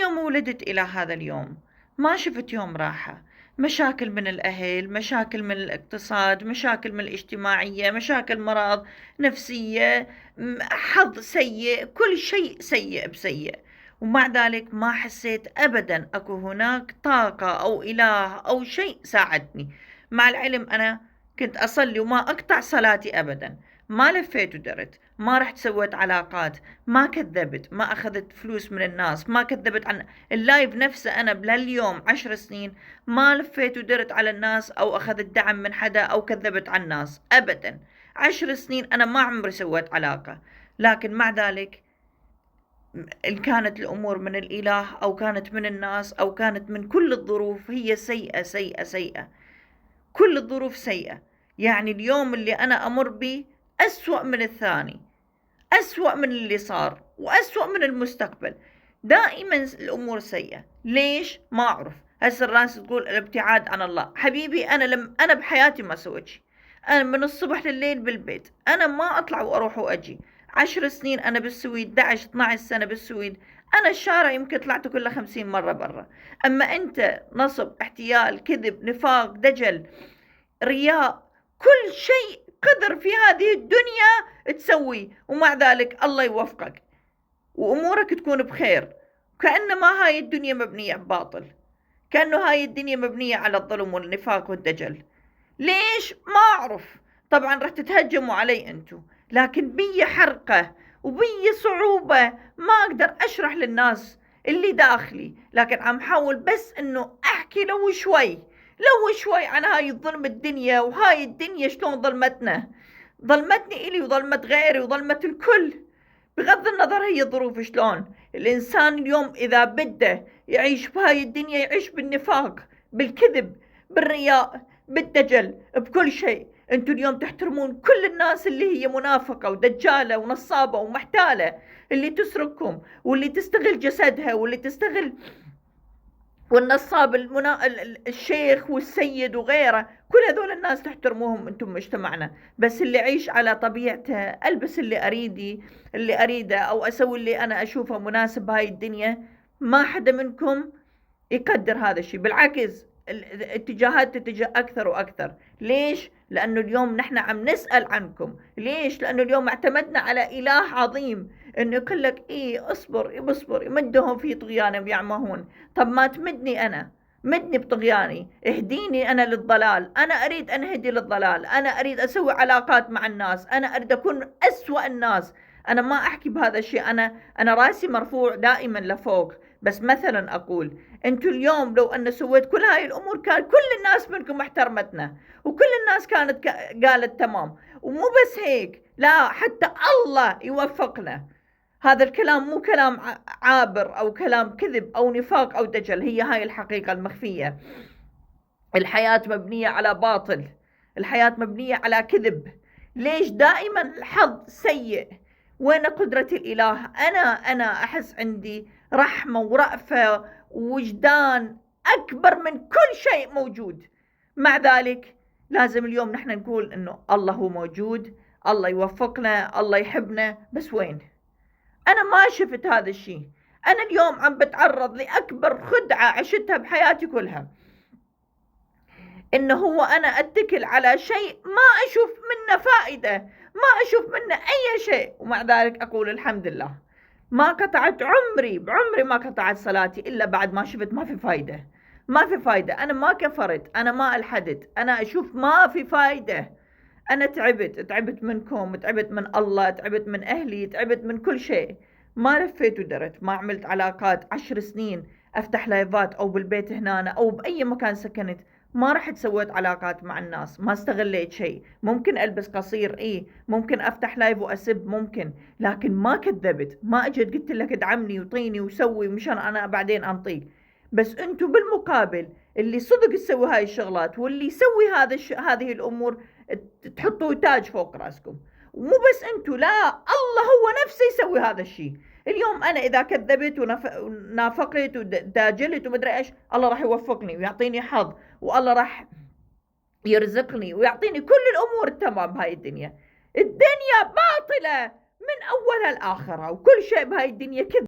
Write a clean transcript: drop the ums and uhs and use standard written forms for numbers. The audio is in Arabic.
يوم ولدت إلى هذا اليوم ما شفت يوم راحة. مشاكل من الأهل، مشاكل من الاقتصاد، مشاكل من الاجتماعية، مشاكل مرض نفسية، حظ سيء، كل شيء سيء بسيء. ومع ذلك ما حسيت أبدا أكو هناك طاقة أو إله أو شيء ساعدني. مع العلم أنا كنت أصلي وما أقطع صلاتي أبدا، ما لفيت ودرت، ما رحت سويت علاقات، ما كذبت، ما أخذت فلوس من الناس، ما كذبت عن اللايف نفسه. أنا بهاليوم 10 سنين ما لفيت ودرت على الناس أو أخذت دعم من حدا أو كذبت عن الناس أبدا. 10 سنين أنا ما عمري سويت علاقة. لكن مع ذلك إن كانت الأمور من الإله أو كانت من الناس أو كانت من كل الظروف، هي سيئة سيئة سيئة. كل الظروف سيئة. يعني اليوم اللي أنا أمر به أسوأ من الثاني، أسوأ من اللي صار، وأسوأ من المستقبل. دائما الأمور سيئة. ليش؟ ما أعرف. هسه الناس تقول الابتعاد عن الله. حبيبي أنا بحياتي ما سويت شيء. أنا من الصبح لليل بالبيت، أنا ما أطلع وأروح وأجي. 10 سنين أنا بالسويد، 11 12 سنة بالسويد. أنا الشارع يمكن طلعت كله 50 مرة برا. أما أنت نصب، احتيال، كذب، نفاق، دجل، رياء، كل شيء قدر في هذه الدنيا تسوي، ومع ذلك الله يوفقك وأمورك تكون بخير. كأنما هاي الدنيا مبنية بباطل، كأنه هاي الدنيا مبنية على الظلم والنفاق والدجل. ليش؟ ما أعرف. طبعا رح تتهجموا علي أنتو، لكن بي حرقة وبي صعوبة ما أقدر أشرح للناس اللي داخلي، لكن عم حاول بس أنه أحكي لو شوي عن هاي الظلم الدنيا، وهاي الدنيا شلون ظلمتني إلي وظلمت غيري وظلمت الكل. بغض النظر هي الظروف شلون، الإنسان اليوم إذا بده يعيش بهاي الدنيا يعيش بالنفاق، بالكذب، بالرياء، بالدجل، بكل شيء. انتوا اليوم تحترمون كل الناس اللي هي منافقة ودجالة ونصابة ومحتالة، اللي تسرقكم واللي تستغل جسدها واللي تستغل، والنصاب الشيخ والسيد وغيره. كل هذول الناس تحترموهم انتم مجتمعنا. بس اللي يعيش على طبيعته، البس اللي اريده او اسوي اللي انا اشوفه مناسب بهاي الدنيا، ما حدا منكم يقدر هذا الشيء. بالعكس الاتجاهات تتجه اكثر واكثر. ليش؟ لانه اليوم نحن عم نسأل عنكم. ليش؟ لانه اليوم اعتمدنا على اله عظيم انه يقول لك ايه اصبر يمدهم في طغيانهم يعمهون. طب ما تمدني انا، مدني بطغياني، اهديني انا للضلال. انا اريد انهدي للضلال، انا اريد اسوي علاقات مع الناس، انا اريد اكون اسوأ الناس. انا ما احكي بهذا الشيء، انا راسي مرفوع دائما لفوق. بس مثلا اقول انتوا اليوم لو ان سويت كل هاي الامور كان كل الناس منكم احترمتنا، وكل الناس كانت قالت تمام. ومو بس هيك، لا، حتى الله يوفقنا. هذا الكلام مو كلام عابر أو كلام كذب أو نفاق أو دجل، هي هاي الحقيقة المخفية. الحياة مبنية على باطل، الحياة مبنية على كذب. ليش دائما الحظ سيء؟ وين قدرة الإله؟ أنا أحس عندي رحمة ورأفة ووجدان أكبر من كل شيء موجود. مع ذلك لازم اليوم نحن نقول إنه الله هو موجود، الله يوفقنا، الله يحبنا. بس وين؟ أنا ما شفت هذا الشيء. أنا اليوم عم بتعرض لأكبر خدعة عشتها بحياتي كلها، إنه هو أنا أتكل على شيء ما أشوف منه فائدة، ما أشوف منه أي شيء، ومع ذلك أقول الحمد لله. ما قطعت بعمري ما قطعت صلاتي إلا بعد ما شفت ما في فائدة. ما في فائدة. أنا ما كفرت، أنا ما ألحدت، أنا أشوف ما في فائدة. أنا تعبت منكم، تعبت من الله، تعبت من أهلي، تعبت من كل شيء. ما لفيت ودرت، ما عملت علاقات. 10 سنين أفتح لايفات أو بالبيت هنا أو بأي مكان سكنت، ما رحت سويت علاقات مع الناس، ما استغليت شيء. ممكن ألبس قصير، ممكن أفتح لايف وأسب، ممكن، لكن ما كذبت، ما أجت قلت لك ادعمني وطيني وسوي مشان أنا بعدين أنطيك. بس أنتوا بالمقابل اللي صدق تسوي هاي الشغلات واللي يسوي هذه الأمور تحطوا تاج فوق راسكم. ومو بس انتوا، لا، الله هو نفسه يسوي هذا الشيء. اليوم انا اذا كذبت ونافقت وداجلت ومدري ايش، الله راح يوفقني ويعطيني حظ، والله راح يرزقني ويعطيني كل الامور التمام بهاي الدنيا. الدنيا باطلة من اولها لاخرها، وكل شيء بهاي الدنيا كذب.